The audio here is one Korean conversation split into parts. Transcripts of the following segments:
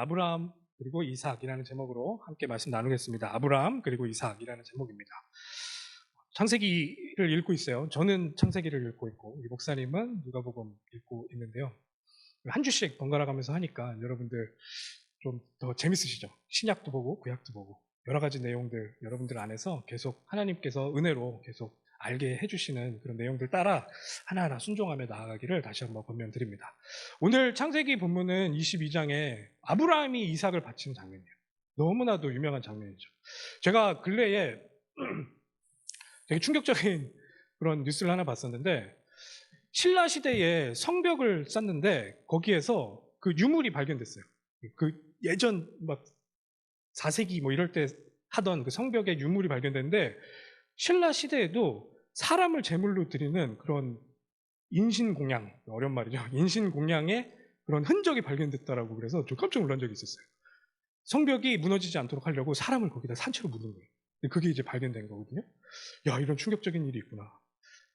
아브라함 그리고 이삭이라는 제목으로 함께 말씀 나누겠습니다. 아브라함 그리고 이삭이라는 제목입니다. 창세기를 읽고 있어요. 저는 창세기를 읽고 있고 우리 목사님은 누가복음 읽고 있는데요. 한 주씩 번갈아 가면서 하니까 여러분들 좀 더 재밌으시죠? 신약도 보고 구약도 보고 여러 가지 내용들 여러분들 안에서 계속 하나님께서 은혜로 계속 알게 해주시는 그런 내용들 따라 하나하나 순종하며 나아가기를 다시 한번 권면드립니다. 오늘 창세기 본문은 22장에 아브라함이 이삭을 바치는 장면이에요. 너무나도 유명한 장면이죠. 제가 근래에 되게 충격적인 그런 뉴스를 하나 봤었는데, 신라 시대에 성벽을 쌓는데 거기에서 그 유물이 발견됐어요. 그 예전 막 4세기 뭐 이럴 때 하던 그 성벽의 유물이 발견됐는데, 신라 시대에도 사람을 제물로 드리는 그런 인신공양, 어려운 말이죠. 인신공양의 그런 흔적이 발견됐다라고 그래서 좀 깜짝 놀란 적이 있었어요. 성벽이 무너지지 않도록 하려고 사람을 거기다 산채로 묻는 거예요. 그게 이제 발견된 거거든요. 야, 이런 충격적인 일이 있구나.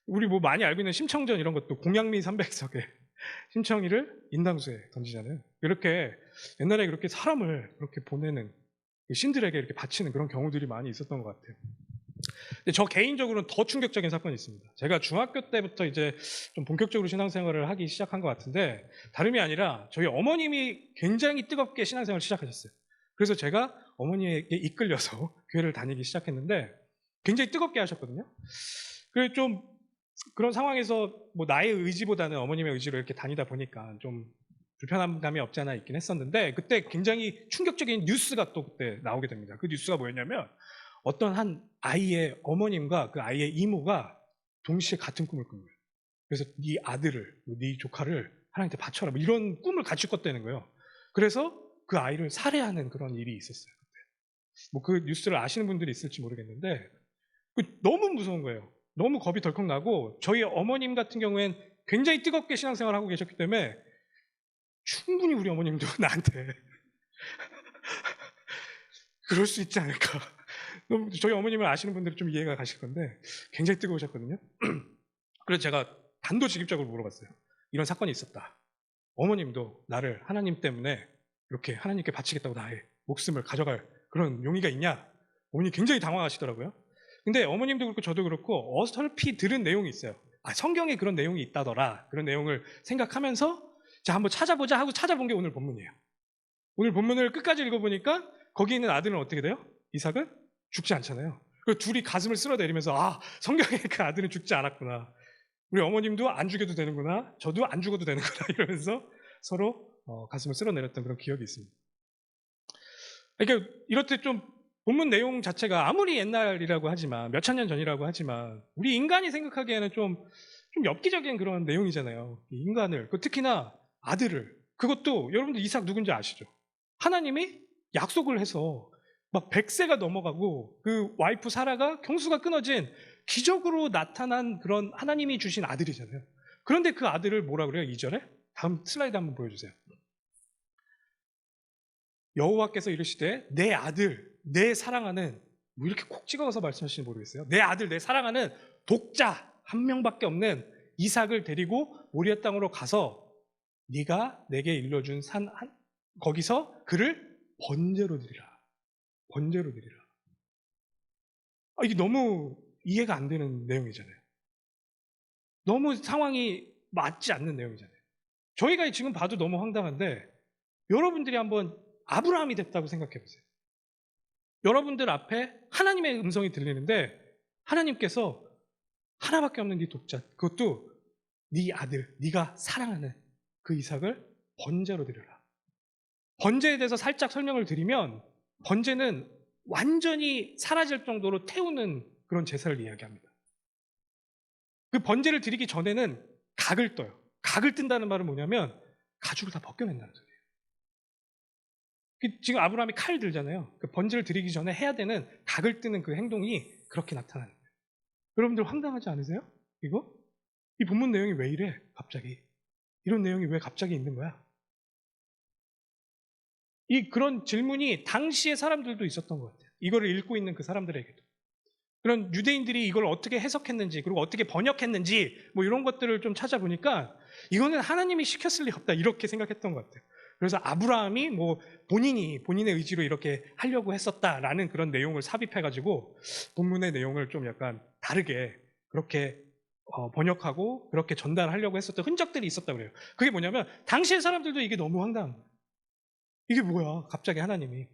우리 뭐 많이 알고 있는 심청전 이런 것도 공양미 300석에 심청이를 인당수에 던지잖아요. 이렇게 옛날에 그렇게 사람을 그렇게 보내는 신들에게 이렇게 바치는 그런 경우들이 많이 있었던 것 같아요. 근데 저 개인적으로는 더 충격적인 사건이 있습니다. 제가 중학교 때부터 이제 좀 본격적으로 신앙생활을 하기 시작한 것 같은데, 다름이 아니라 저희 어머님이 굉장히 뜨겁게 신앙생활을 시작하셨어요. 그래서 제가 어머니에게 이끌려서 교회를 다니기 시작했는데 굉장히 뜨겁게 하셨거든요. 그래서 좀 그런 상황에서 뭐 나의 의지보다는 어머님의 의지로 이렇게 다니다 보니까 좀 불편한 감이 없지 않아 있긴 했었는데, 그때 굉장히 충격적인 뉴스가 또 그때 나오게 됩니다. 그 뉴스가 뭐였냐면, 어떤 한 아이의 어머님과 그 아이의 이모가 동시에 같은 꿈을 꾼 거예요. 그래서 네 아들을, 네 조카를 하나님한테 바쳐라, 뭐 이런 꿈을 같이 꿨다는 거예요. 그래서 그 아이를 살해하는 그런 일이 있었어요. 뭐 그 뉴스를 아시는 분들이 있을지 모르겠는데, 너무 무서운 거예요. 너무 겁이 덜컥 나고, 저희 어머님 같은 경우엔 굉장히 뜨겁게 신앙생활을 하고 계셨기 때문에 충분히 우리 어머님도 나한테 그럴 수 있지 않을까. 저희 어머님을 아시는 분들은 좀 이해가 가실 건데 굉장히 뜨거우셨거든요. 그래서 제가 단도직입적으로 물어봤어요. 이런 사건이 있었다. 어머님도 나를 하나님 때문에 이렇게 하나님께 바치겠다고 나의 목숨을 가져갈 그런 용의가 있냐? 어머니 굉장히 당황하시더라고요. 근데 어머님도 그렇고 저도 그렇고 어설피 들은 내용이 있어요. 아, 성경에 그런 내용이 있다더라. 그런 내용을 생각하면서 자, 한번 찾아보자 하고 찾아본 게 오늘 본문이에요. 오늘 본문을 끝까지 읽어보니까 거기 있는 아들은 어떻게 돼요? 이삭은 죽지 않잖아요. 그리고 둘이 가슴을 쓸어내리면서 아, 성경에 그 아들은 죽지 않았구나. 우리 어머님도 안 죽여도 되는구나. 저도 안 죽어도 되는구나. 이러면서 서로 가슴을 쓸어내렸던 그런 기억이 있습니다. 그러니까 이럴 때 좀 본문 내용 자체가 아무리 옛날이라고 하지만, 몇천 년 전이라고 하지만 우리 인간이 생각하기에는 좀 엽기적인 그런 내용이잖아요. 인간을, 특히나 아들을, 그것도 여러분들 이삭 누군지 아시죠? 하나님이 약속을 해서 막 100세가 넘어가고 그 와이프 사라가 경수가 끊어진 기적으로 나타난 그런 하나님이 주신 아들이잖아요. 그런데 그 아들을 뭐라 그래요? 2절에? 다음 슬라이드 한번 보여주세요. 여호와께서 이르시되 내 아들, 내 사랑하는, 뭐 이렇게 콕 찍어서 말씀하시는지 모르겠어요. 내 아들, 내 사랑하는 독자 한 명밖에 없는 이삭을 데리고 모리아 땅으로 가서 네가 내게 일러준 산 거기서 그를 번제로 드리라. 번제로 드리라. 이게 너무 이해가 안 되는 내용이잖아요. 너무 상황이 맞지 않는 내용이잖아요. 저희가 지금 봐도 너무 황당한데, 여러분들이 한번 아브라함이 됐다고 생각해 보세요. 여러분들 앞에 하나님의 음성이 들리는데 하나님께서 하나밖에 없는 네 독자, 그것도 네 아들, 네가 사랑하는 그 이삭을 번제로 드려라. 번제에 대해서 살짝 설명을 드리면, 번제는 완전히 사라질 정도로 태우는 그런 제사를 이야기합니다. 그 번제를 드리기 전에는 각을 떠요. 각을 뜬다는 말은 뭐냐면 가죽을 다 벗겨낸다는 소리예요. 지금 아브라함이 칼 들잖아요. 그 번제를 드리기 전에 해야 되는 각을 뜨는 그 행동이 그렇게 나타나는 거예요. 여러분들 황당하지 않으세요? 이거? 이 본문 내용이 왜 이래? 갑자기. 이런 내용이 왜 갑자기 있는 거야? 그런 질문이 당시의 사람들도 있었던 것 같아요. 이거를 읽고 있는 그 사람들에게도. 그런 유대인들이 이걸 어떻게 해석했는지, 그리고 어떻게 번역했는지, 뭐 이런 것들을 좀 찾아보니까 이거는 하나님이 시켰을 리 없다, 이렇게 생각했던 것 같아요. 그래서 아브라함이 뭐 본인의 의지로 이렇게 하려고 했었다라는 그런 내용을 삽입해가지고 본문의 내용을 좀 약간 다르게 그렇게 번역하고 그렇게 전달하려고 했었던 흔적들이 있었다고 그래요. 그게 뭐냐면 당시의 사람들도 이게 너무 황당한 거예요. 이게 뭐야 갑자기 하나님이.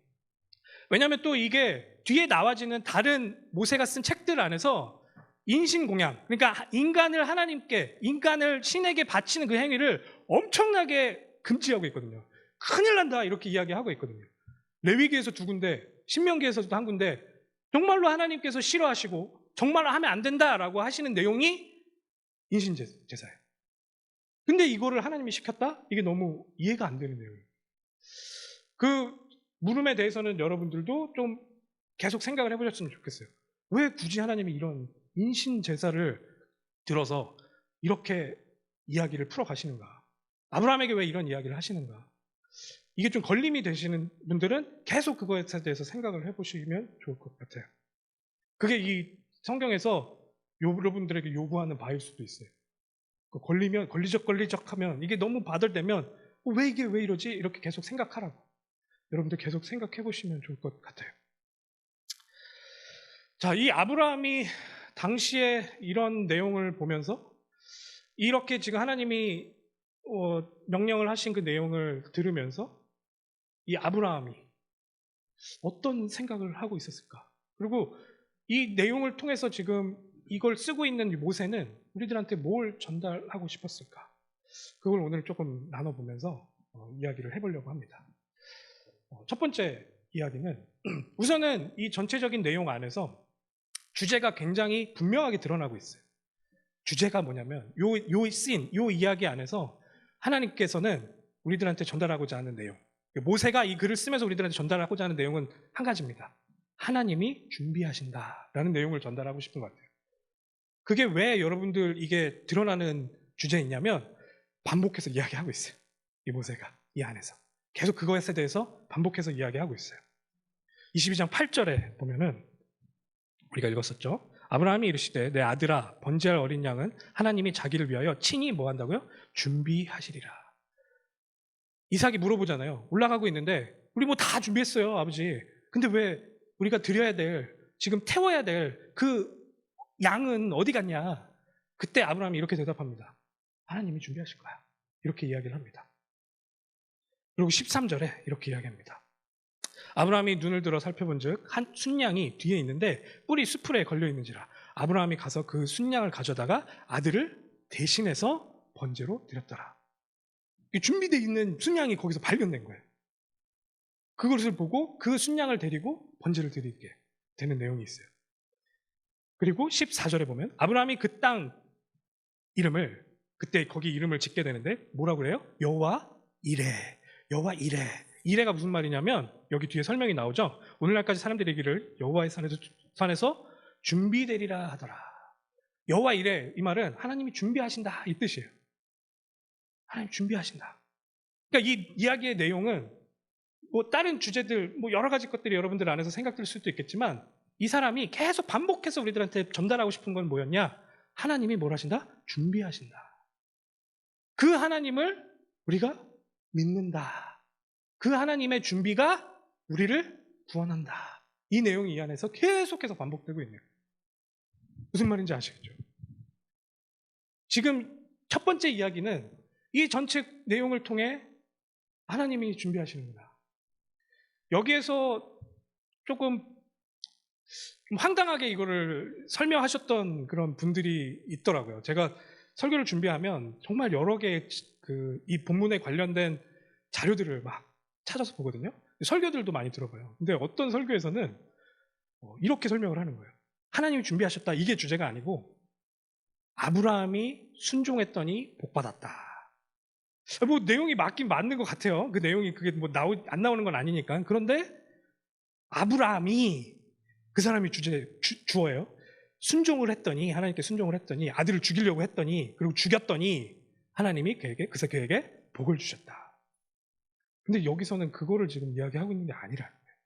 왜냐하면 또 이게 뒤에 나와지는 다른 모세가 쓴 책들 안에서 인신공양, 그러니까 인간을 신에게 바치는 그 행위를 엄청나게 금지하고 있거든요. 큰일 난다 이렇게 이야기하고 있거든요. 레위기에서 2군데, 신명기에서도 1군데 정말로 하나님께서 싫어하시고 정말로 하면 안 된다라고 하시는 내용이 인신제사예요. 근데 이거를 하나님이 시켰다? 이게 너무 이해가 안 되는 내용이에요. 그 물음에 대해서는 여러분들도 좀 계속 생각을 해보셨으면 좋겠어요. 왜 굳이 하나님이 이런 인신제사를 들어서 이렇게 이야기를 풀어가시는가? 아브라함에게 왜 이런 이야기를 하시는가? 이게 좀 걸림이 되시는 분들은 계속 그거에 대해서 생각을 해보시면 좋을 것 같아요. 그게 이 성경에서 여러분들에게 요구하는 바일 수도 있어요. 걸리면 걸리적하면 이게 너무 바들되면 왜 이러지? 이렇게 계속 생각하라고. 여러분들 계속 생각해 보시면 좋을 것 같아요. 자, 이 아브라함이 당시에 이런 내용을 보면서 이렇게 지금 하나님이 명령을 하신 그 내용을 들으면서 이 아브라함이 어떤 생각을 하고 있었을까? 그리고 이 내용을 통해서 지금 이걸 쓰고 있는 모세는 우리들한테 뭘 전달하고 싶었을까? 그걸 오늘 조금 나눠보면서 이야기를 해보려고 합니다. 첫 번째 이야기는 우선은 이 전체적인 내용 안에서 주제가 굉장히 분명하게 드러나고 있어요. 주제가 뭐냐면 요 이야기 안에서 하나님께서는 우리들한테 전달하고자 하는 내용, 모세가 이 글을 쓰면서 우리들한테 전달하고자 하는 내용은 한 가지입니다. 하나님이 준비하신다라는 내용을 전달하고 싶은 것 같아요. 그게 왜 여러분들 이게 드러나는 주제이냐면 반복해서 이야기하고 있어요. 이 모세가 이 안에서 계속 그것에 대해서 반복해서 이야기하고 있어요. 22장 8절에 보면은 우리가 읽었었죠. 아브라함이 이르시되 내 아들아 번제할 어린 양은 하나님이 자기를 위하여 친히 뭐 한다고요? 준비하시리라. 이삭이 물어보잖아요. 올라가고 있는데 우리 뭐 다 준비했어요 아버지. 근데 왜 우리가 드려야 될 지금 태워야 될 그 양은 어디 갔냐? 그때 아브라함이 이렇게 대답합니다. 하나님이 준비하실 거야. 이렇게 이야기를 합니다. 그리고 13절에 이렇게 이야기합니다. 아브라함이 눈을 들어 살펴본즉 한 순양이 뒤에 있는데 뿔이 수풀에 걸려 있는지라. 아브라함이 가서 그 순양을 가져다가 아들을 대신해서 번제로 드렸더라. 준비되어 있는 순양이 거기서 발견된 거예요. 그것을 보고 그 순양을 데리고 번제를 드리게 되는 내용이 있어요. 그리고 14절에 보면 아브라함이 그 땅 이름을 그때 거기 이름을 짓게 되는데 뭐라고 그래요? 여호와 이레. 여호와 이레. 이레가 무슨 말이냐면 여기 뒤에 설명이 나오죠. 오늘날까지 사람들이 얘기를 여호와의 산에서 준비되리라 하더라. 여호와 이레 이 말은 하나님이 준비하신다 이 뜻이에요. 하나님 준비하신다. 그러니까 이 이야기의 내용은 뭐 다른 주제들 뭐 여러 가지 것들이 여러분들 안에서 생각될 수도 있겠지만 이 사람이 계속 반복해서 우리들한테 전달하고 싶은 건 뭐였냐? 하나님이 뭘 하신다? 준비하신다. 그 하나님을 우리가 믿는다. 그 하나님의 준비가 우리를 구원한다. 이 내용이 이 안에서 계속해서 반복되고 있네요. 무슨 말인지 아시겠죠? 지금 첫 번째 이야기는 이 전체 내용을 통해 하나님이 준비하시는구나. 여기에서 조금 황당하게 이거를 설명하셨던 그런 분들이 있더라고요. 제가 설교를 준비하면 정말 여러 개의 이 본문에 관련된 자료들을 막 찾아서 보거든요. 설교들도 많이 들어봐요. 근데 어떤 설교에서는 이렇게 설명을 하는 거예요. 하나님이 준비하셨다. 이게 주제가 아니고 아브라함이 순종했더니 복받았다. 뭐 내용이 맞긴 맞는 것 같아요. 그 내용이 그게 뭐 안 나오는 건 아니니까. 그런데 아브라함이 그 사람이 주어예요. 순종을 했더니 하나님께 순종을 했더니 아들을 죽이려고 했더니 그리고 죽였더니 하나님이 그에게 복을 주셨다. 근데 여기서는 그거를 지금 이야기하고 있는 게 아니라는 거예요.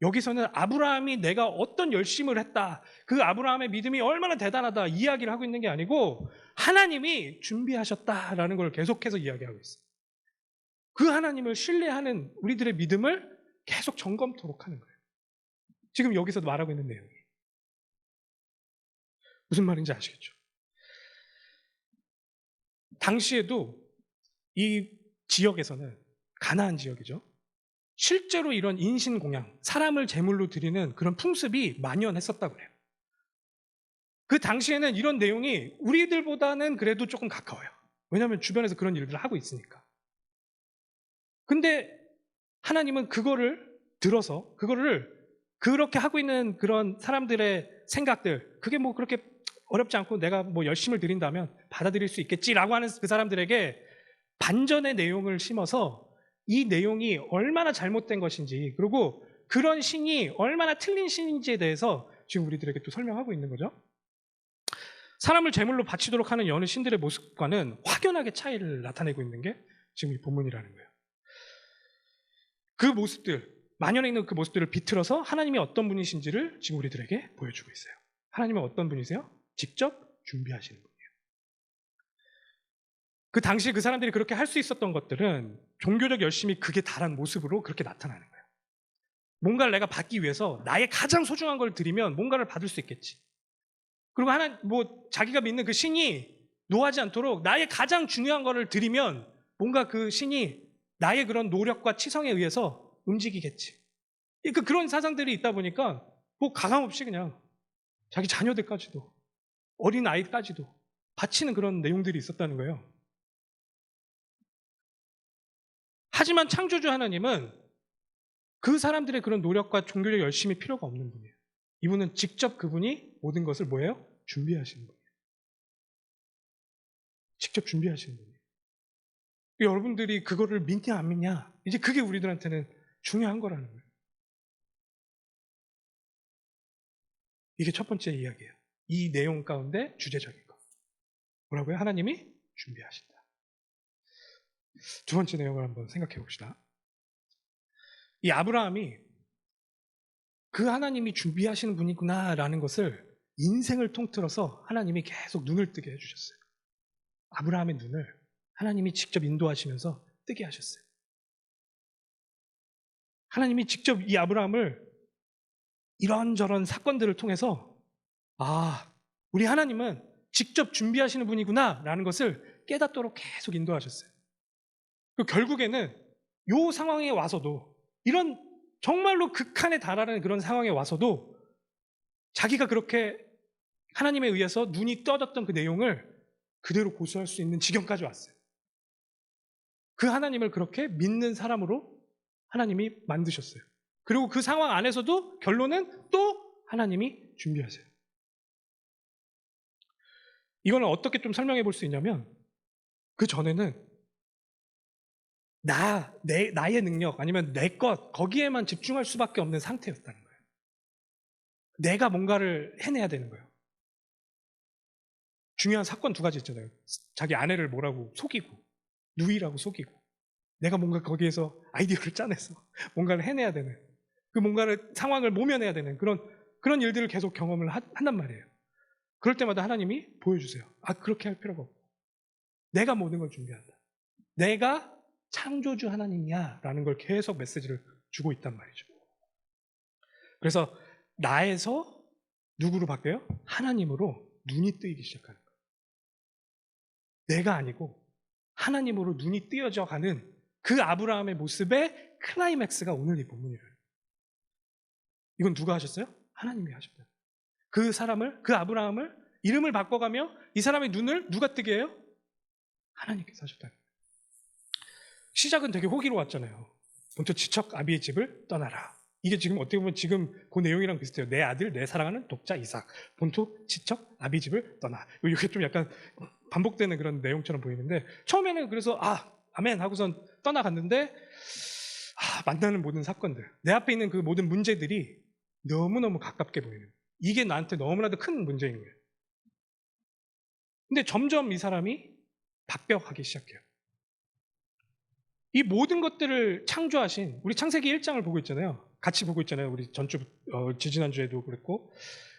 여기서는 아브라함이 내가 어떤 열심을 했다. 그 아브라함의 믿음이 얼마나 대단하다. 이야기를 하고 있는 게 아니고 하나님이 준비하셨다라는 걸 계속해서 이야기하고 있어요. 그 하나님을 신뢰하는 우리들의 믿음을 계속 점검토록 하는 거예요. 지금 여기서도 말하고 있는 내용이. 무슨 말인지 아시겠죠? 당시에도 이 지역에서는 가나안 지역이죠. 실제로 이런 인신공양, 사람을 제물로 드리는 그런 풍습이 만연했었다고 해요. 그 당시에는 이런 내용이 우리들보다는 그래도 조금 가까워요. 왜냐하면 주변에서 그런 일들을 하고 있으니까. 근데 하나님은 그거를 들어서 그거를 그렇게 하고 있는 그런 사람들의 생각들, 그게 뭐 그렇게 어렵지 않고 내가 뭐 열심을 드린다면 받아들일 수 있겠지라고 하는 그 사람들에게 반전의 내용을 심어서 이 내용이 얼마나 잘못된 것인지, 그리고 그런 신이 얼마나 틀린 신인지에 대해서 지금 우리들에게 또 설명하고 있는 거죠. 사람을 제물로 바치도록 하는 여느 신들의 모습과는 확연하게 차이를 나타내고 있는 게 지금 이 본문이라는 거예요. 그 모습들, 만연해 있는 그 모습들을 비틀어서 하나님이 어떤 분이신지를 지금 우리들에게 보여주고 있어요. 하나님은 어떤 분이세요? 직접 준비하시는 분이에요. 그 당시 그 사람들이 그렇게 할 수 있었던 것들은 종교적 열심이 극에 달한 모습으로 그렇게 나타나는 거예요. 뭔가를 내가 받기 위해서 나의 가장 소중한 걸 드리면 뭔가를 받을 수 있겠지. 그리고 자기가 믿는 그 신이 노하지 않도록 나의 가장 중요한 거를 드리면 뭔가 그 신이 나의 그런 노력과 치성에 의해서 움직이겠지. 그런 사상들이 있다 보니까 뭐 가감없이 그냥 자기 자녀들까지도, 어린 아이까지도 바치는 그런 내용들이 있었다는 거예요. 하지만 창조주 하나님은 그 사람들의 그런 노력과 종교적 열심이 필요가 없는 분이에요. 이분은 직접 그분이 모든 것을 뭐예요? 준비하시는 분이에요. 직접 준비하시는 분이에요. 여러분들이 그거를 믿냐 안 믿냐, 이제 그게 우리들한테는 중요한 거라는 거예요. 이게 첫 번째 이야기예요. 이 내용 가운데 주제적인 거. 뭐라고요? 하나님이 준비하신다. 두 번째 내용을 한번 생각해 봅시다. 이 아브라함이 그 하나님이 준비하시는 분이구나라는 것을 인생을 통틀어서 하나님이 계속 눈을 뜨게 해주셨어요. 아브라함의 눈을 하나님이 직접 인도하시면서 뜨게 하셨어요. 하나님이 직접 이 아브라함을 이런저런 사건들을 통해서 우리 하나님은 직접 준비하시는 분이구나 라는 것을 깨닫도록 계속 인도하셨어요. 결국에는 이 상황에 와서도, 이런 정말로 극한에 달하는 그런 상황에 와서도 자기가 그렇게 하나님에 의해서 눈이 떠졌던 그 내용을 그대로 고수할 수 있는 지경까지 왔어요. 그 하나님을 그렇게 믿는 사람으로 하나님이 만드셨어요. 그리고 그 상황 안에서도 결론은 또 하나님이 준비하세요. 이거는 어떻게 좀 설명해 볼 수 있냐면, 그 전에는 나의 능력 아니면 내 것, 거기에만 집중할 수밖에 없는 상태였다는 거예요. 내가 뭔가를 해내야 되는 거예요. 중요한 사건 두 가지 있잖아요. 자기 아내를 뭐라고 속이고, 누이라고 속이고, 내가 뭔가 거기에서 아이디어를 짜내서 뭔가를 해내야 되는, 그 뭔가를 상황을 모면해야 되는 그런 일들을 계속 경험을 한단 말이에요. 그럴 때마다 하나님이 보여주세요. 그렇게 할 필요가 없고, 내가 모든 걸 준비한다. 내가 창조주 하나님이야 라는 걸 계속 메시지를 주고 있단 말이죠. 그래서 나에서 누구로 바뀌어요? 하나님으로 눈이 뜨이기 시작하는 거예요. 내가 아니고 하나님으로 눈이 뜨여져 가는 그 아브라함의 모습의 클라이맥스가 오늘 이 본문이래요. 이건 누가 하셨어요? 하나님이 하셨다. 그 아브라함을 이름을 바꿔가며 이 사람의 눈을 누가 뜨게 해요? 하나님께서 하셨다. 시작은 되게 호기로웠잖아요. 본토 지척 아비의 집을 떠나라. 이게 지금 어떻게 보면 지금 그 내용이랑 비슷해요. 내 아들, 내 사랑하는 독자 이삭, 본토 지척 아비 집을 떠나. 이게 좀 약간 반복되는 그런 내용처럼 보이는데, 처음에는 그래서 아멘 하고선 떠나갔는데 만나는 모든 사건들, 내 앞에 있는 그 모든 문제들이 너무너무 가깝게 보이는, 이게 나한테 너무나도 큰 문제인 거예요. 근데 점점 이 사람이 바뀌어가기 시작해요. 이 모든 것들을 창조하신, 우리 창세기 1장을 보고 있잖아요. 같이 보고 있잖아요. 우리 지지난주에도 그랬고,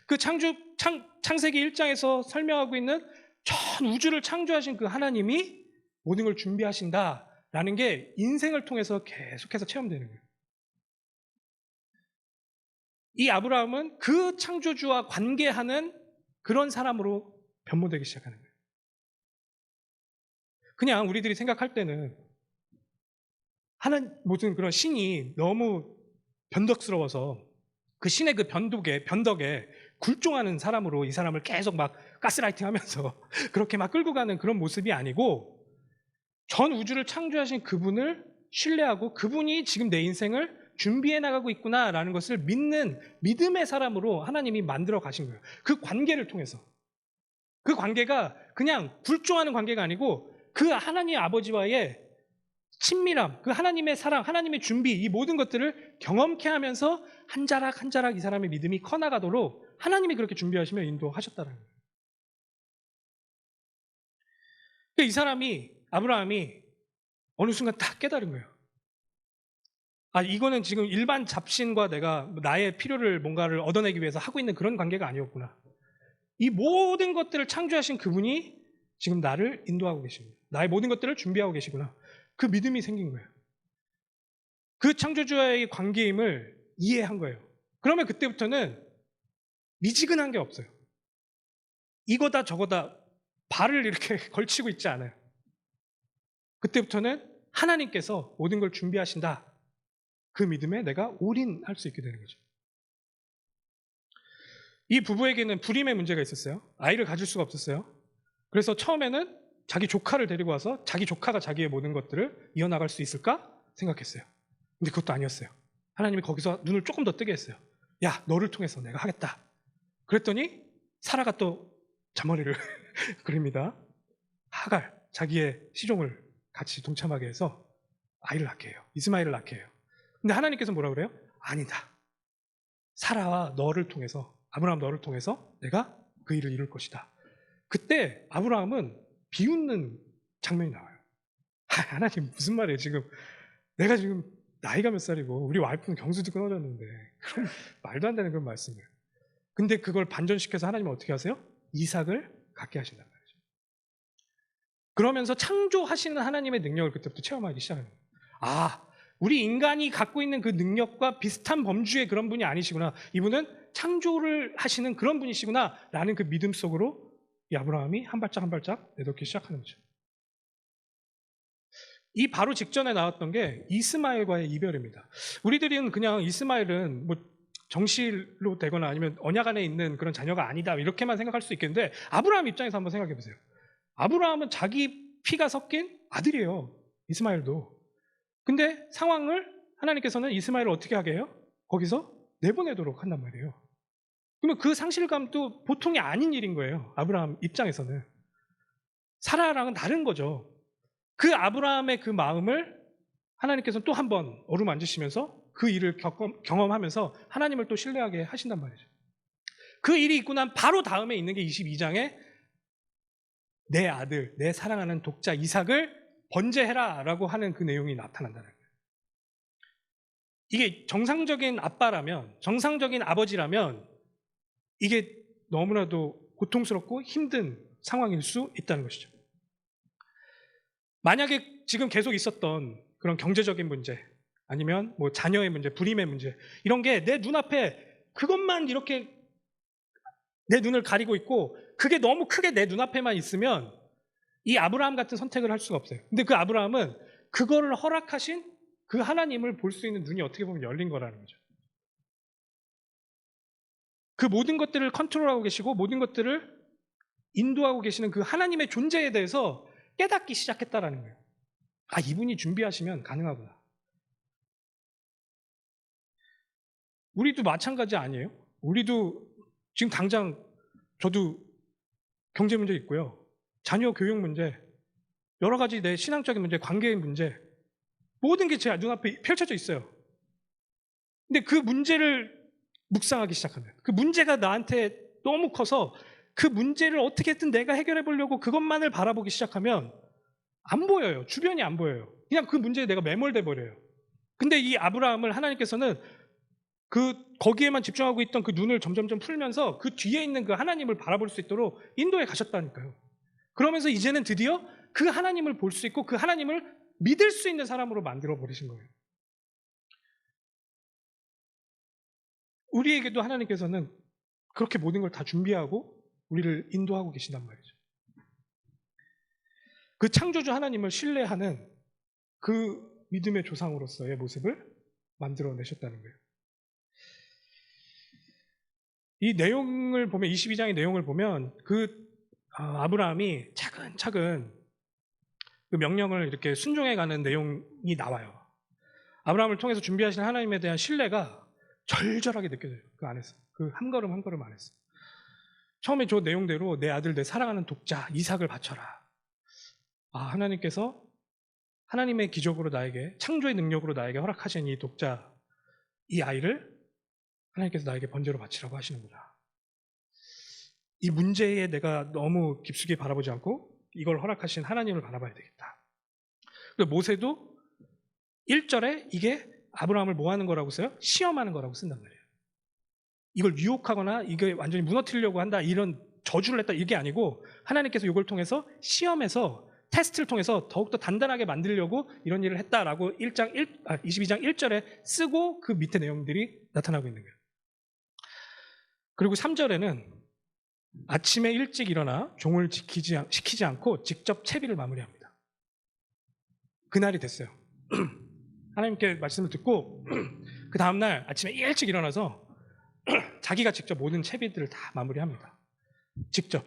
그 창세기 1장에서 설명하고 있는 전 우주를 창조하신 그 하나님이 모든 걸 준비하신다 있구나라는 게 인생을 통해서 계속해서 체험되는 거예요. 이 아브라함은 그 창조주와 관계하는 그런 사람으로 변모되기 시작하는 거예요. 그냥 우리들이 생각할 때는 하는 모든 그런 신이 너무 변덕스러워서 그 신의 그 변덕에 굴종하는 사람으로 이 사람을 계속 막 가스라이팅 하면서 그렇게 막 끌고 가는 그런 모습이 아니고, 전 우주를 창조하신 그분을 신뢰하고 그분이 지금 내 인생을 준비해 나가고 있구나라는 것을 믿는 믿음의 사람으로 하나님이 만들어 가신 거예요. 그 관계를 통해서. 그 관계가 그냥 굴종하는 관계가 아니고 그 하나님 아버지와의 친밀함, 그 하나님의 사랑, 하나님의 준비, 이 모든 것들을 경험케 하면서 한 자락 한 자락 이 사람의 믿음이 커나가도록 하나님이 그렇게 준비하시며 인도하셨다는 거예요. 이 사람이, 아브라함이 어느 순간 딱 깨달은 거예요. 아, 이거는 지금 일반 잡신과 내가 나의 필요를 뭔가를 얻어내기 위해서 하고 있는 그런 관계가 아니었구나. 이 모든 것들을 창조하신 그분이 지금 나를 인도하고 계십니다. 나의 모든 것들을 준비하고 계시구나. 그 믿음이 생긴 거예요. 그 창조주와의 관계임을 이해한 거예요. 그러면 그때부터는 미지근한 게 없어요. 이거다 저거다 발을 이렇게 걸치고 있지 않아요. 그때부터는 하나님께서 모든 걸 준비하신다. 그 믿음에 내가 올인할 수 있게 되는 거죠. 이 부부에게는 불임의 문제가 있었어요. 아이를 가질 수가 없었어요. 그래서 처음에는 자기 조카를 데리고 와서 자기 조카가 자기의 모든 것들을 이어나갈 수 있을까 생각했어요. 근데 그것도 아니었어요. 하나님이 거기서 눈을 조금 더 뜨게 했어요. 야, 너를 통해서 내가 하겠다. 그랬더니 사라가 또 잔머리를 그립니다. 하갈, 자기의 시종을 같이 동참하게 해서 아이를 낳게 해요. 이스마엘을 낳게 해요. 근데 하나님께서 뭐라 그래요? 아니다. 사라와 너를 통해서, 아브라함 너를 통해서 내가 그 일을 이룰 것이다. 그때 아브라함은 비웃는 장면이 나와요. 하나님 무슨 말이에요? 지금 내가 지금 나이가 몇 살이고 우리 와이프는 경수도 끊어졌는데 그럼 말도 안 되는 그런 말씀을. 근데 그걸 반전시켜서 하나님은 어떻게 하세요? 이삭을 갖게 하신단 말이죠. 그러면서 창조하시는 하나님의 능력을 그때부터 체험하기 시작하는 거예요. 아, 우리 인간이 갖고 있는 그 능력과 비슷한 범주의 그런 분이 아니시구나. 이분은 창조를 하시는 그런 분이시구나 라는 그 믿음 속으로 이 아브라함이 한 발짝 한 발짝 내딛기 시작하는 거죠. 이 바로 직전에 나왔던 게 이스마엘과의 이별입니다. 우리들은 그냥 이스마엘은 뭐 정실로 되거나 아니면 언약 안에 있는 그런 자녀가 아니다 이렇게만 생각할 수 있겠는데, 아브라함 입장에서 한번 생각해 보세요. 아브라함은 자기 피가 섞인 아들이에요. 이스마엘도. 근데 상황을 하나님께서는 이스마엘을 어떻게 하게 해요? 거기서 내보내도록 한단 말이에요. 그러면 그 상실감도 보통이 아닌 일인 거예요. 아브라함 입장에서는. 사라랑은 다른 거죠. 그 아브라함의 그 마음을 하나님께서는 또 한 번 어루만지시면서 그 일을 경험하면서 하나님을 또 신뢰하게 하신단 말이죠. 그 일이 있고 난 바로 다음에 있는 게 22장에 내 아들, 내 사랑하는 독자 이삭을 번제해라 라고 하는 그 내용이 나타난다는 거예요. 이게 정상적인 아빠라면, 정상적인 아버지라면 이게 너무나도 고통스럽고 힘든 상황일 수 있다는 것이죠. 만약에 지금 계속 있었던 그런 경제적인 문제, 아니면 뭐 자녀의 문제, 불임의 문제, 이런 게 내 눈앞에 그것만 이렇게 내 눈을 가리고 있고 그게 너무 크게 내 눈앞에만 있으면 이 아브라함 같은 선택을 할 수가 없어요. 근데 그 아브라함은 그거를 허락하신 그 하나님을 볼 수 있는 눈이 어떻게 보면 열린 거라는 거죠. 그 모든 것들을 컨트롤하고 계시고 모든 것들을 인도하고 계시는 그 하나님의 존재에 대해서 깨닫기 시작했다라는 거예요. 아, 이분이 준비하시면 가능하구나. 우리도 마찬가지 아니에요? 우리도 지금 당장 저도 경제 문제 있고요. 자녀 교육 문제, 여러 가지 내 신앙적인 문제, 관계의 문제, 모든 게 제 눈앞에 펼쳐져 있어요. 근데 그 문제를 묵상하기 시작하면, 그 문제가 나한테 너무 커서 그 문제를 어떻게든 내가 해결해 보려고 그것만을 바라보기 시작하면 안 보여요. 주변이 안 보여요. 그냥 그 문제에 내가 매몰돼 버려요. 근데 이 아브라함을 하나님께서는 거기에만 집중하고 있던 그 눈을 점점점 풀면서 그 뒤에 있는 그 하나님을 바라볼 수 있도록 인도에 가셨다니까요. 그러면서 이제는 드디어 그 하나님을 볼 수 있고 그 하나님을 믿을 수 있는 사람으로 만들어 버리신 거예요. 우리에게도 하나님께서는 그렇게 모든 걸 다 준비하고 우리를 인도하고 계신단 말이죠. 그 창조주 하나님을 신뢰하는 그 믿음의 조상으로서의 모습을 만들어내셨다는 거예요. 이 내용을 보면, 22장의 내용을 보면 아브라함이 차근차근 그 명령을 이렇게 순종해가는 내용이 나와요. 아브라함을 통해서 준비하신 하나님에 대한 신뢰가 절절하게 느껴져요. 그 안에서. 그 한 걸음 한 걸음 안에서. 처음에 저 내용대로 내 아들, 내 사랑하는 독자 이삭을 바쳐라. 하나님께서 하나님의 기적으로 나에게, 창조의 능력으로 나에게 허락하신 이 독자, 이 아이를 하나님께서 나에게 번제로 바치라고 하시는구나. 이 문제에 내가 너무 깊숙이 바라보지 않고 이걸 허락하신 하나님을 바라봐야 되겠다. 그래서 모세도 1절에 이게 아브라함을 뭐 하는 거라고 써요? 시험하는 거라고 쓴단 말이에요. 이걸 유혹하거나 이게 완전히 무너뜨리려고 한다, 이런 저주를 했다, 이게 아니고 하나님께서 이걸 통해서 시험해서 테스트를 통해서 더욱더 단단하게 만들려고 이런 일을 했다라고 22장 1절에 쓰고 그 밑에 내용들이 나타나고 있는 거예요. 그리고 3절에는 아침에 일찍 일어나 종을 시키지 않고 직접 채비를 마무리합니다. 그날이 됐어요. 하나님께 말씀을 듣고 그 다음날 아침에 일찍 일어나서 자기가 직접 모든 채비들을 다 마무리합니다. 직접.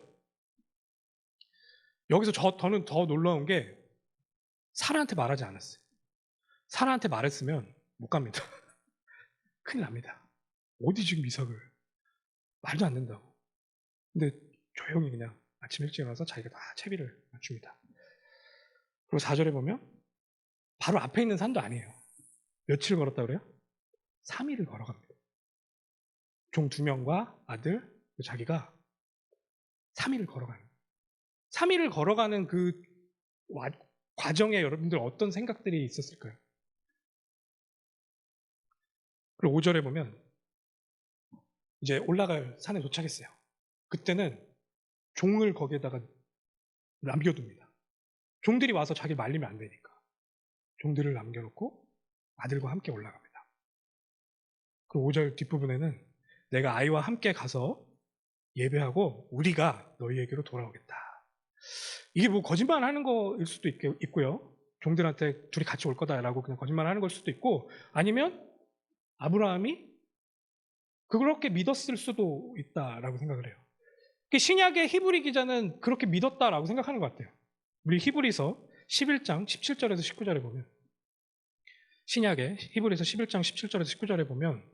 여기서 저는 더 놀라운 게 사라한테 말하지 않았어요. 사라한테 말했으면 못 갑니다. 큰일 납니다. 어디 지금 이삭을. 말도 안 된다고. 근데 조용히 그냥 아침 일찍 일어나서 자기가 다 채비를 맞춥니다. 그리고 4절에 보면 바로 앞에 있는 산도 아니에요. 며칠 걸었다 그래요? 3일을 걸어갑니다. 종 2명과 아들, 자기가 3일을 걸어가는 거예요. 3일을 걸어가는 그 과정에 여러분들 어떤 생각들이 있었을까요? 그리고 5절에 보면 이제 올라갈 산에 도착했어요. 그때는 종을 거기에다가 남겨둡니다. 종들이 와서 자기 말리면 안 되니까. 종들을 남겨놓고 아들과 함께 올라갑니다. 그 5절 뒷부분에는 내가 아이와 함께 가서 예배하고 우리가 너희에게로 돌아오겠다. 이게 뭐 거짓말하는 거일 수도 있고요. 종들한테 둘이 같이 올 거다라고 그냥 거짓말하는 걸 수도 있고, 아니면 아브라함이 그렇게 믿었을 수도 있다라고 생각을 해요. 신약의 히브리 기자는 그렇게 믿었다라고 생각하는 것 같아요. 우리 히브리서 11장 17절에서 19절에 보면, 신약의 히브리서 11장 17절에서 19절에 보면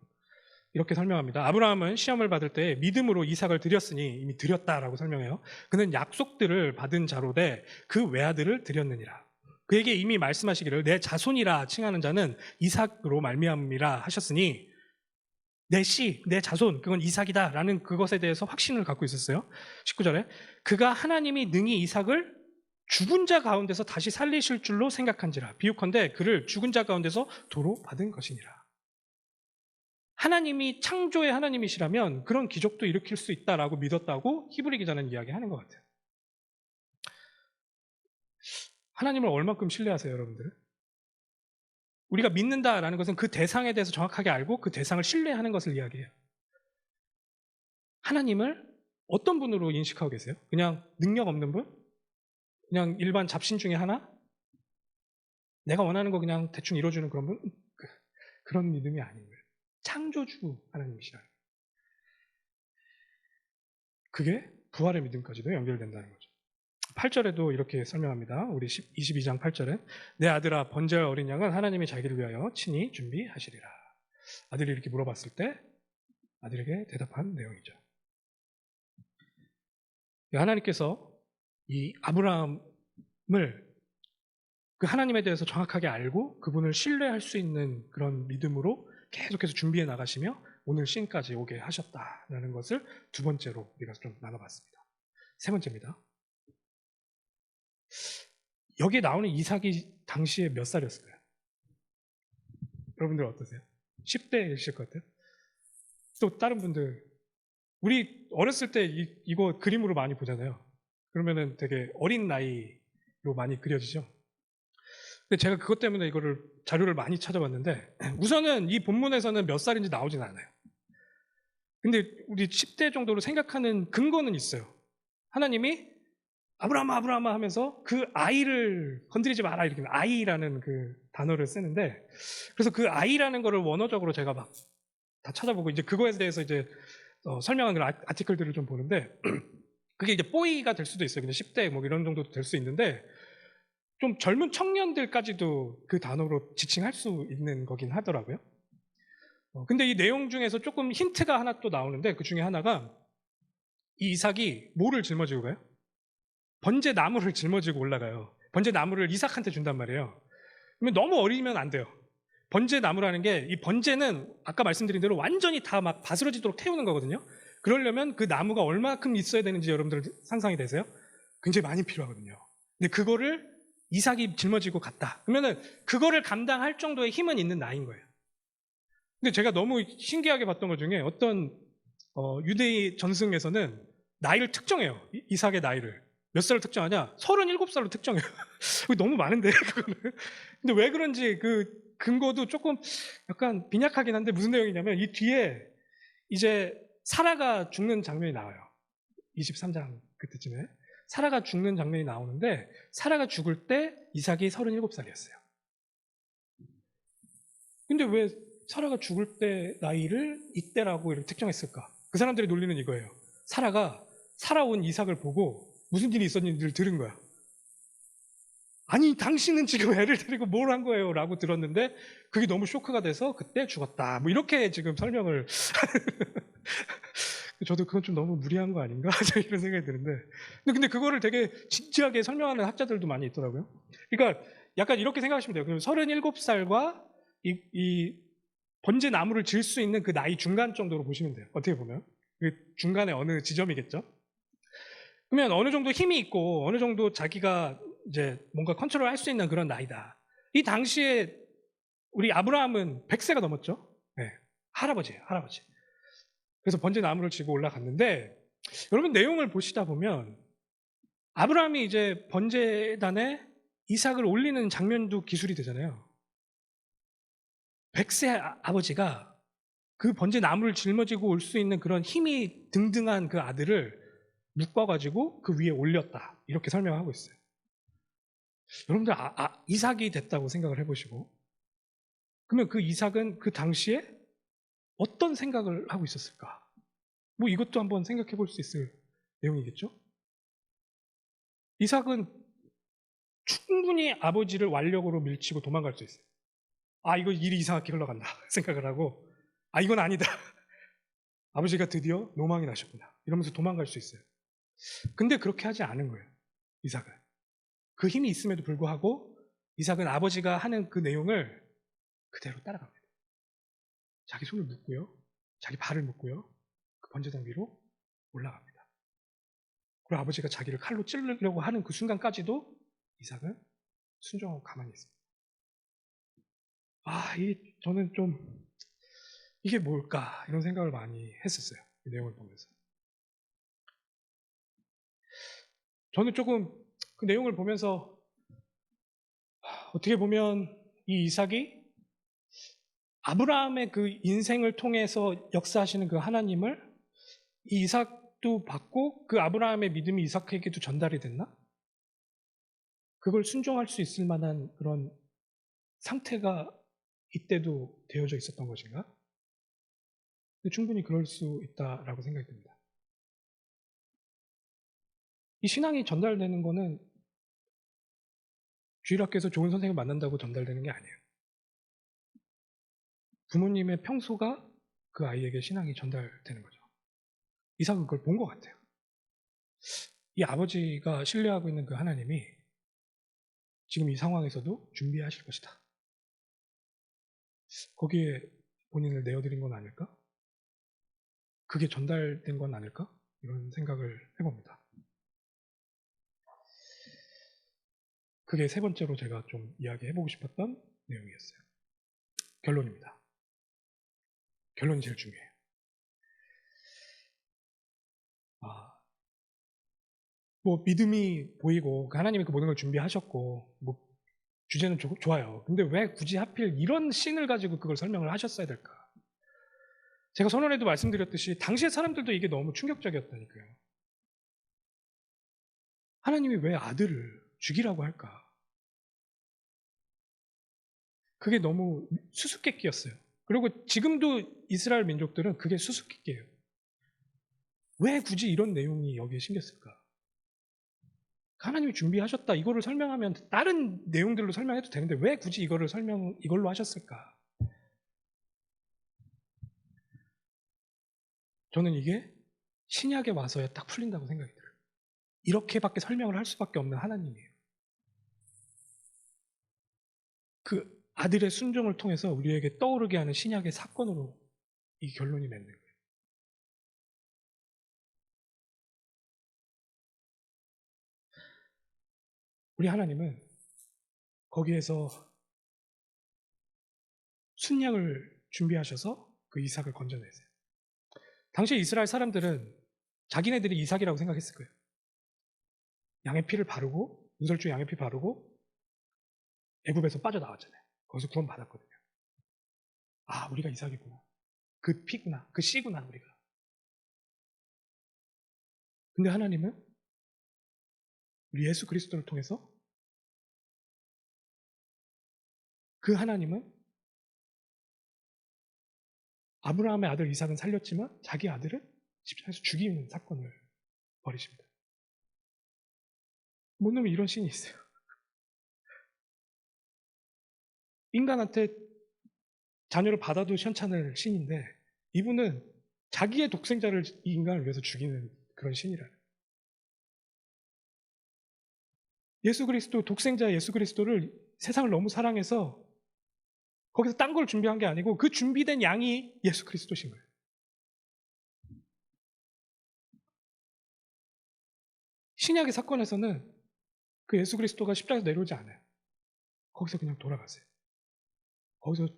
이렇게 설명합니다. 아브라함은 시험을 받을 때 믿음으로 이삭을 드렸으니, 이미 드렸다라고 설명해요. 그는 약속들을 받은 자로되 그 외아들을 드렸느니라. 그에게 이미 말씀하시기를 내 자손이라 칭하는 자는 이삭으로 말미암음이라 하셨으니, 내 자손, 그건 이삭이다 라는 그것에 대해서 확신을 갖고 있었어요. 19절에 그가 하나님이 능히 이삭을 죽은 자 가운데서 다시 살리실 줄로 생각한지라. 비유컨대 그를 죽은 자 가운데서 도로 받은 것이니라. 하나님이 창조의 하나님이시라면 그런 기적도 일으킬 수 있다라고 믿었다고 히브리 기자는 이야기하는 것 같아요. 하나님을 얼만큼 신뢰하세요, 여러분들? 우리가 믿는다라는 것은 그 대상에 대해서 정확하게 알고 그 대상을 신뢰하는 것을 이야기해요. 하나님을 어떤 분으로 인식하고 계세요? 그냥 능력 없는 분? 그냥 일반 잡신 중에 하나? 내가 원하는 거 그냥 대충 이뤄주는 그런 분? 그런 믿음이 아닌 거예요. 창조주 하나님이시라는 거예요. 그게 부활의 믿음까지도 연결된다는 거죠. 8절에도 이렇게 설명합니다. 우리 22장 8절에 내 아들아 번제할 어린 양은 하나님이 자기를 위하여 친히 준비하시리라. 아들이 이렇게 물어봤을 때 아들에게 대답한 내용이죠. 하나님께서 이 아브라함을 그 하나님에 대해서 정확하게 알고 그분을 신뢰할 수 있는 그런 믿음으로 계속해서 준비해 나가시며 오늘 씬까지 오게 하셨다라는 것을 두 번째로 우리가 좀 나눠봤습니다. 세 번째입니다. 여기에 나오는 이삭이 당시에 몇 살이었을까요? 여러분들 어떠세요? 10대이실 것 같아요? 또 다른 분들, 우리 어렸을 때 이거 그림으로 많이 보잖아요. 그러면은 되게 어린 나이로 많이 그려지죠. 근데 제가 그것 때문에 이거를 자료를 많이 찾아봤는데 우선은 이 본문에서는 몇 살인지 나오진 않아요. 근데 우리 10대 정도로 생각하는 근거는 있어요. 하나님이 아브라함아 아브라함아 하면서 그 아이를 건드리지 마라 이렇게 아이라는 그 단어를 쓰는데 그래서 그 아이라는 거를 원어적으로 제가 막 다 찾아보고 이제 그거에 대해서 이제 설명한 그런 아티클들을 좀 보는데 그게 이제 뽀이가 될 수도 있어요. 근데 10대 뭐 이런 정도 될 수 있는데 좀 젊은 청년들까지도 그 단어로 지칭할 수 있는 거긴 하더라고요. 근데 이 내용 중에서 조금 힌트가 하나 또 나오는데 그 중에 하나가 이 이삭이 뭐를 짊어지고 가요? 번제 나무를 짊어지고 올라가요. 번제 나무를 이삭한테 준단 말이에요. 그러면 너무 어리면 안 돼요. 번제 나무라는 게 이 번제는 아까 말씀드린 대로 완전히 다 막 바스러지도록 태우는 거거든요. 그러려면 그 나무가 얼마큼 있어야 되는지 여러분들 상상이 되세요? 굉장히 많이 필요하거든요. 근데 그거를 이삭이 짊어지고 갔다. 그러면은 그거를 감당할 정도의 힘은 있는 나이인 거예요. 근데 제가 너무 신기하게 봤던 것 중에 어떤 유대인 전승에서는 나이를 특정해요. 이삭의 나이를. 몇 살을 특정하냐? 37살로 특정해요. 너무 많은데, 그거는. 근데 왜 그런지 그 근거도 조금 약간 빈약하긴 한데 무슨 내용이냐면 이 뒤에 이제 사라가 죽는 장면이 나와요. 23장 그때쯤에. 사라가 죽는 장면이 나오는데 사라가 죽을 때 이삭이 37살이었어요. 근데 왜 사라가 죽을 때 나이를 이때라고 이렇게 특정했을까? 그 사람들의 논리는 이거예요. 사라가 살아온 이삭을 보고 무슨 일이 있었는지를 들은 거야. 아니 당신은 지금 애를 데리고 뭘 한 거예요? 라고 들었는데 그게 너무 쇼크가 돼서 그때 죽었다. 뭐 이렇게 지금 설명을 저도 그건 좀 너무 무리한 거 아닌가? 이런 생각이 드는데 근데 그거를 되게 진지하게 설명하는 학자들도 많이 있더라고요. 그러니까 약간 이렇게 생각하시면 돼요. 그럼 37살과 이 번제 나무를 질 수 있는 그 나이 중간 정도로 보시면 돼요. 어떻게 보면 그 중간에 어느 지점이겠죠. 그러면 어느 정도 힘이 있고 어느 정도 자기가 이제 뭔가 컨트롤할 수 있는 그런 나이다. 이 당시에 우리 아브라함은 100세가 넘었죠. 네, 할아버지예요, 할아버지. 그래서 번제 나무를 지고 올라갔는데 여러분 내용을 보시다 보면 아브라함이 이제 번제단에 이삭을 올리는 장면도 기술이 되잖아요. 100세 아버지가 그 번제 나무를 짊어지고 올 수 있는 그런 힘이 등등한 그 아들을 묶어가지고 그 위에 올렸다. 이렇게 설명하고 있어요. 여러분들 이삭이 됐다고 생각을 해보시고 그러면 그 이삭은 그 당시에 어떤 생각을 하고 있었을까? 뭐 이것도 한번 생각해 볼 수 있을 내용이겠죠? 이삭은 충분히 아버지를 완력으로 밀치고 도망갈 수 있어요. 아, 이거 일이 이상하게 흘러간다 생각을 하고 아, 이건 아니다. 아버지가 드디어 노망이 나셨구나. 이러면서 도망갈 수 있어요. 근데 그렇게 하지 않은 거예요. 이삭은. 그 힘이 있음에도 불구하고 이삭은 아버지가 하는 그 내용을 그대로 따라갑니다. 자기 손을 묶고요. 자기 발을 묶고요. 그 번제단 위로 올라갑니다. 그리고 아버지가 자기를 칼로 찌르려고 하는 그 순간까지도 이삭은 순종하고 가만히 있습니다. 저는 좀 이게 뭘까 이런 생각을 많이 했었어요. 이 내용을 보면서. 저는 조금 그 내용을 보면서 어떻게 보면 이 이삭이 아브라함의 그 인생을 통해서 역사하시는 그 하나님을 이 이삭도 받고 그 아브라함의 믿음이 이삭에게도 전달이 됐나? 그걸 순종할 수 있을 만한 그런 상태가 이때도 되어져 있었던 것인가? 충분히 그럴 수 있다라고 생각이 듭니다. 이 신앙이 전달되는 거는 주일학교에서 좋은 선생님을 만난다고 전달되는 게 아니에요. 부모님의 평소가 그 아이에게 신앙이 전달되는 거죠. 이삭은 그걸 본 것 같아요. 이 아버지가 신뢰하고 있는 그 하나님이 지금 이 상황에서도 준비하실 것이다. 거기에 본인을 내어드린 건 아닐까? 그게 전달된 건 아닐까? 이런 생각을 해봅니다. 그게 세 번째로 제가 좀 이야기해보고 싶었던 내용이었어요. 결론입니다. 결론이 제일 중요해요. 뭐 믿음이 보이고 하나님이 그 모든 걸 준비하셨고 뭐 주제는 좋아요. 근데 왜 굳이 하필 이런 씬을 가지고 그걸 설명을 하셨어야 될까? 제가 선언에도 말씀드렸듯이 당시의 사람들도 이게 너무 충격적이었다니까요. 하나님이 왜 아들을 죽이라고 할까? 그게 너무 수수께끼였어요. 그리고 지금도 이스라엘 민족들은 그게 수수께끼예요. 왜 굳이 이런 내용이 여기에 심겼을까? 하나님이 준비하셨다. 이거를 설명하면 다른 내용들로 설명해도 되는데 왜 굳이 이걸로 하셨을까? 저는 이게 신약에 와서야 딱 풀린다고 생각이 들어요. 이렇게밖에 설명을 할 수밖에 없는 하나님이에요. 그 아들의 순종을 통해서 우리에게 떠오르게 하는 신약의 사건으로 이 결론이 맺는 거예요. 우리 하나님은 거기에서 순양을 준비하셔서 그 이삭을 건져내세요. 당시 이스라엘 사람들은 자기네들이 이삭이라고 생각했을 거예요. 양의 피를 바르고 문설주 양의 피 바르고 애굽에서 빠져나왔잖아요. 거기서 구원받았거든요. 아, 우리가 이삭이구나. 그 피구나. 그 씨구나, 우리가. 근데 하나님은 우리 예수 그리스도를 통해서 그 하나님은 아브라함의 아들 이삭은 살렸지만 자기 아들을 십자가에서 죽이는 사건을 벌이십니다. 못 놈이 이런 신이 있어요. 인간한테 자녀를 받아도 시원찮을 신인데 이분은 자기의 독생자를 이 인간을 위해서 죽이는 그런 신이라는. 예수 그리스도, 독생자 예수 그리스도를 세상을 너무 사랑해서 거기서 딴 걸 준비한 게 아니고 그 준비된 양이 예수 그리스도신 거예요. 신약의 사건에서는 그 예수 그리스도가 십자가에서 내려오지 않아요. 거기서 그냥 돌아가세요. 거기서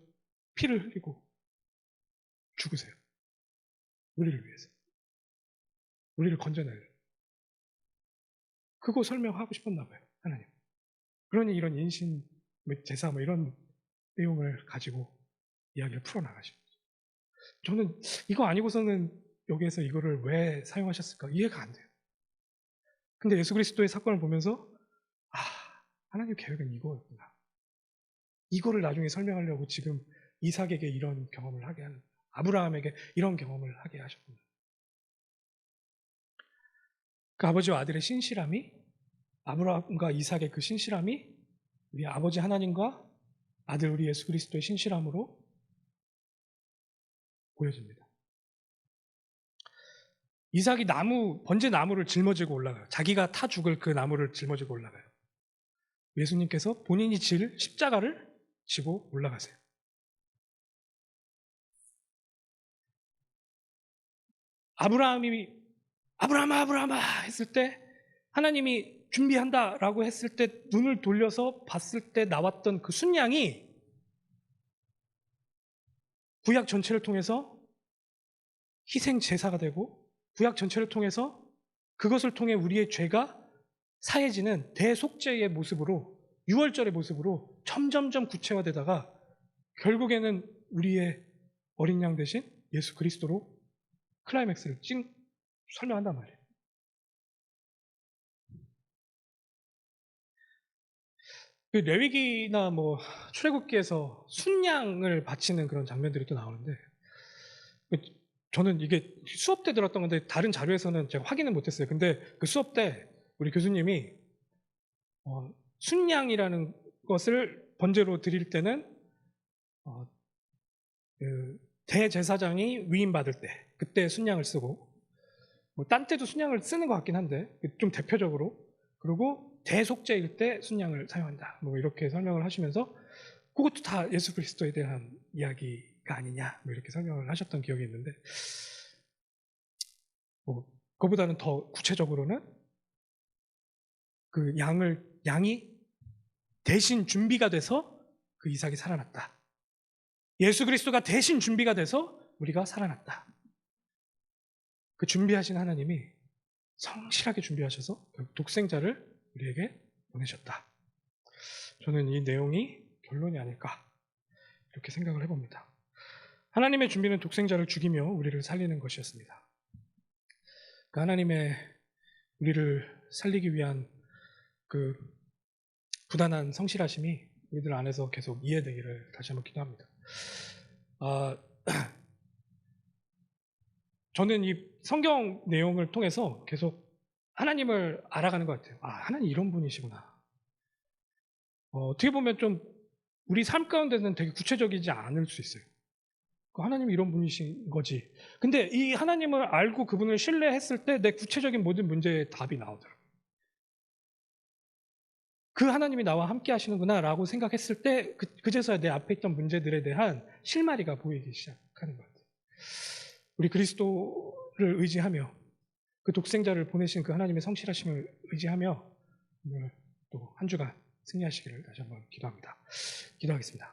피를 흘리고 죽으세요. 우리를 위해서. 우리를 건져내려. 그거 설명하고 싶었나 봐요. 하나님. 그러니 이런 인신, 제사 이런 내용을 가지고 이야기를 풀어나가시는 거죠. 저는 이거 아니고서는 여기에서 이거를 왜 사용하셨을까 이해가 안 돼요. 근데 예수 그리스도의 사건을 보면서 아, 하나님 계획은 이거였구나. 이거를 나중에 설명하려고 지금 이삭에게 이런 경험을 하게 하는, 아브라함에게 이런 경험을 하게 하셨구나. 그 아버지와 아들의 신실함이, 아브라함과 이삭의 그 신실함이 우리 아버지 하나님과 아들 우리 예수 그리스도의 신실함으로 보여집니다. 이삭이 번제 나무를 짊어지고 올라가요. 자기가 타 죽을 그 나무를 짊어지고 올라가요. 예수님께서 본인이 질 십자가를 지고 올라가세요. 아브라함아 했을 때 하나님이 준비한다라고 했을 때 눈을 돌려서 봤을 때 나왔던 그 순양이 구약 전체를 통해서 희생 제사가 되고 구약 전체를 통해서 그것을 통해 우리의 죄가 사해지는 대속죄의 모습으로 유월절의 모습으로 점점점 구체화되다가 결국에는 우리의 어린 양 대신 예수 그리스도로 클라이맥스를 설명한단 말이에요. 그 레위기나 출애굽기에서 순양을 바치는 그런 장면들이 또 나오는데 저는 이게 수업 때 들었던 건데 다른 자료에서는 제가 확인을 못했어요. 근데 그 수업 때 우리 교수님이 순양이라는 것을 번제로 드릴 때는 그 대제사장이 위임받을 때 그때 순양을 쓰고 딴 때도 순양을 쓰는 것 같긴 한데 좀 대표적으로 그리고 대속죄일 때 순양을 사용한다 이렇게 설명을 하시면서 그것도 다 예수 그리스도에 대한 이야기가 아니냐 이렇게 설명을 하셨던 기억이 있는데 그거보다는 더 구체적으로는 그 양이 대신 준비가 돼서 그 이삭이 살아났다. 예수 그리스도가 대신 준비가 돼서 우리가 살아났다. 그 준비하신 하나님이 성실하게 준비하셔서 독생자를 우리에게 보내셨다. 저는 이 내용이 결론이 아닐까 이렇게 생각을 해봅니다. 하나님의 준비는 독생자를 죽이며 우리를 살리는 것이었습니다. 그 하나님의 우리를 살리기 위한 그 부단한 성실하심이 우리들 안에서 계속 이해되기를 다시 한번 기도합니다. 저는 이 성경 내용을 통해서 계속 하나님을 알아가는 것 같아요. 하나님 이런 분이시구나. 어떻게 보면 좀 우리 삶 가운데는 되게 구체적이지 않을 수 있어요. 하나님이 이런 분이신 거지. 근데 이 하나님을 알고 그분을 신뢰했을 때 내 구체적인 모든 문제의 답이 나오더라고요. 그 하나님이 나와 함께 하시는구나 라고 생각했을 때 그제서야 내 앞에 있던 문제들에 대한 실마리가 보이기 시작하는 것 같아요. 우리 그리스도를 의지하며 그 독생자를 보내신 그 하나님의 성실하심을 의지하며 오늘 또 한 주간 승리하시기를 다시 한번 기도합니다. 기도하겠습니다.